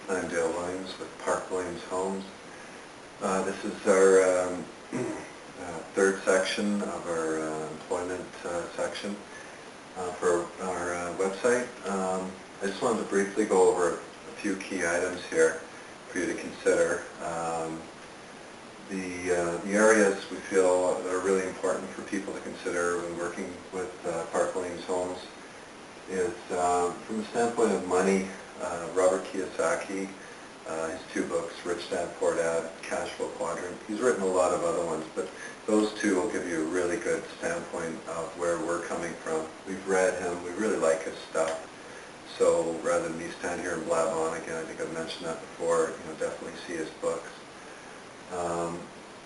I'm Dale Williams with Park Williams Homes. This is our third section of our employment section for our website. I just wanted to briefly go over a few key items here for you to consider. The areas we feel that are really important for people to consider when working with Park Williams Homes is from the standpoint of money. Robert Kiyosaki, his two books, Rich Dad, Poor Dad, Cash Flow Quadrant. He's written a lot of other ones, but those two will give you a really good standpoint of where we're coming from. We've read him. We really like his stuff. So rather than me stand here and blab on again, I think I've mentioned that before, definitely see his books.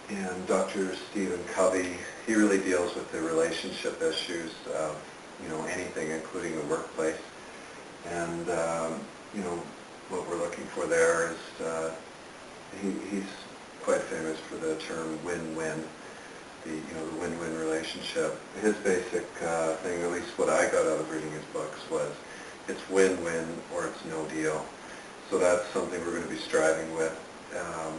And Dr. Stephen Covey, he really deals with the relationship issues of, anything, including the workplace. And, what we're looking for there is, he's quite famous for the term win-win, the win-win relationship. His basic thing, at least what I got out of reading his books, was it's win-win or it's no deal. So that's something we're going to be striving with.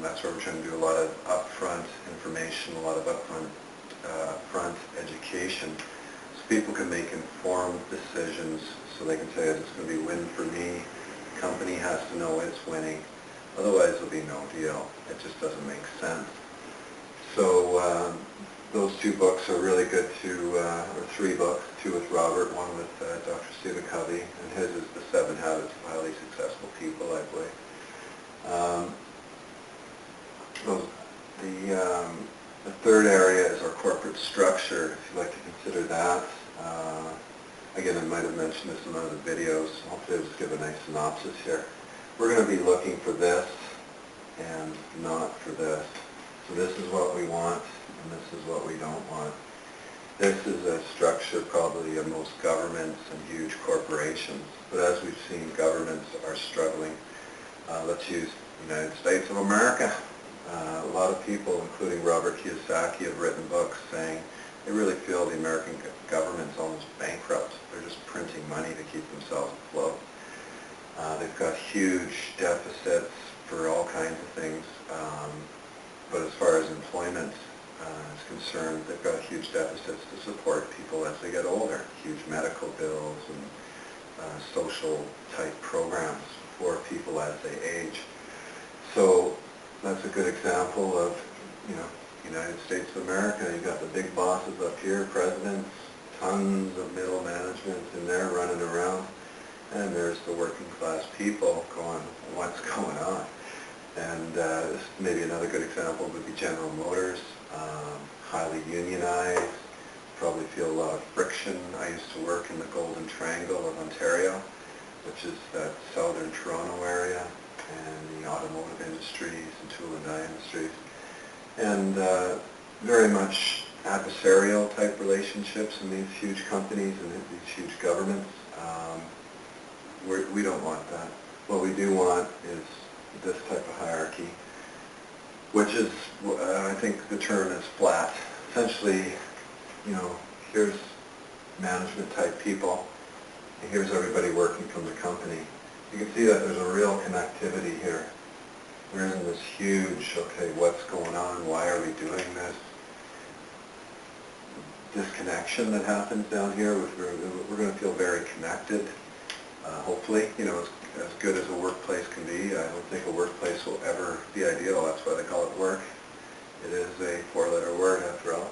That's where we're trying to do a lot of upfront information, a lot of upfront education, so people can make informed decisions, so they can say, it's going to be win for me. The company has to know it's winning. Otherwise, it'll be no deal. It just doesn't make sense. So those two books are really good or three books, two with Robert, one with Dr. Stephen Covey, and his is The 7 Habits of Highly Successful People, I believe. The third area is our corporate structure, if you'd like to consider that. Again, I might have mentioned this in one of the videos. Hopefully I'll just give a nice synopsis here. We're going to be looking for this and not for this. So this is what we want and this is what we don't want. This is a structure probably of most governments and huge corporations. But as we've seen, governments are struggling. Let's use the United States of America. A lot of people, including Robert Kiyosaki, have written books saying they really feel the American government's almost bankrupt. They're just printing money to keep themselves afloat. They've got huge deficits for all kinds of things. But as far as employment is concerned, they've got huge deficits to support people as they get older. Huge medical bills and social type programs for people as they age. So that's a good example of, United States of America. You've got the big bosses up here, presidents, tons of middle management in there running around, and there's the working class people going, what's going on? And maybe another good example would be General Motors, highly unionized, probably feel a lot of friction. I used to work in the Golden Triangle of Ontario, which is that southern Toronto area, and the automotive industries and tool and die industries, and very much adversarial type relationships in these huge companies and these huge governments. We don't want that. What we do want is this type of hierarchy, which is, I think the term is flat. Essentially, here's management type people, and here's everybody working from the company. You can see that there's a real connectivity here. We're in this huge, okay, what's going on? Why are we doing this? Disconnection that happens down here, we're going to feel very connected, hopefully. As good as a workplace can be. I don't think a workplace will ever be ideal. That's why they call it work. It is a 4-letter word after all.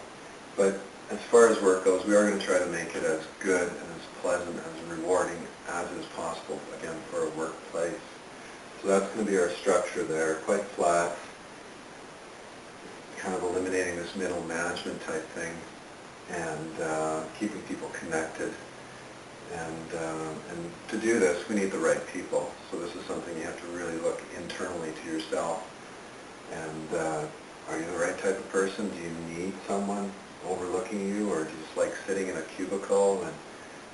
But as far as work goes, we are going to try to make it as good and as pleasant, as rewarding as is possible, again, for a workplace. So that's going to be our structure there, quite flat, kind of eliminating this middle management type thing, and keeping people connected. And to do this, we need the right people. So this is something you have to really look internally to yourself. And are you the right type of person? Do you need someone overlooking you, or do you just like sitting in a cubicle and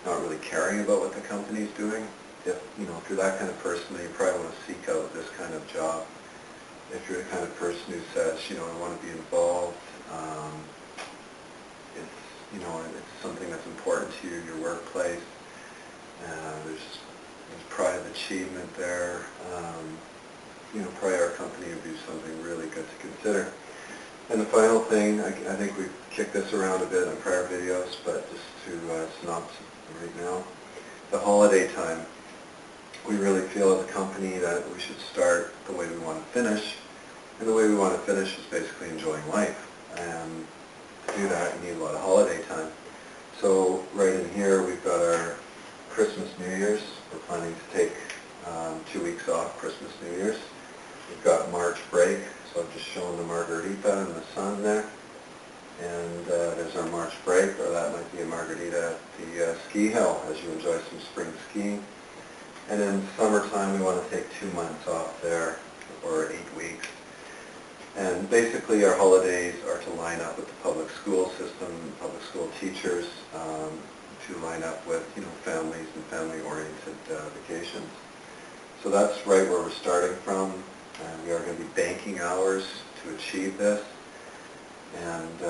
not really caring about what the company's doing? If you're that kind of person, then you probably want to seek out this kind of job. If you're the kind of person who says, I want to be involved, it's something that's important to you, your workplace. There's pride of achievement there. probably our company would be something really good to consider. And the final thing, I think we've kicked this around a bit in prior videos, but just to synopsis right now, the holiday time, we really feel as a company that we should start the way we want to finish, and the way we want to finish is basically enjoying life. And to do that, you need a lot of holiday time. So right in here, we've got our Christmas, New Year's. We're planning to take 2 weeks off, Christmas, New Year's. We've got March break, so I've just shown the margarita and the sun there. And there's our March break, or that might be a margarita at the ski hill as you enjoy some spring skiing. And in summertime, we want to take 2 months off there, or 8 weeks. And basically our holidays are to line up with the public school system, public school teachers, to line up with families and family-oriented vacations. So that's right where we're starting from. We are going to be banking hours to achieve this. And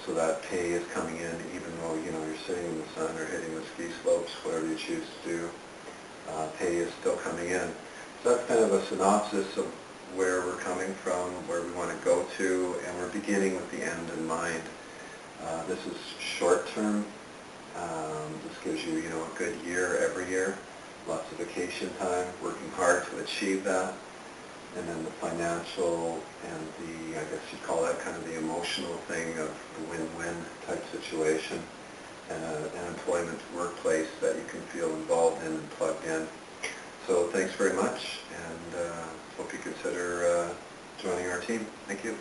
so that pay is coming in even though you're sitting in the sun or hitting the ski slopes, whatever you choose to do. Pay is still coming in. So that's kind of a synopsis of where we're coming from, where we want to go to, and we're beginning with the end in mind. This is short-term. This gives you, a good year every year, lots of vacation time, working hard to achieve that, and then the financial and the, I guess you'd call that kind of the emotional thing of the win-win type situation, and an employment workplace that you can feel involved in and plugged in. So thanks very much, and hope you consider joining our team. Thank you.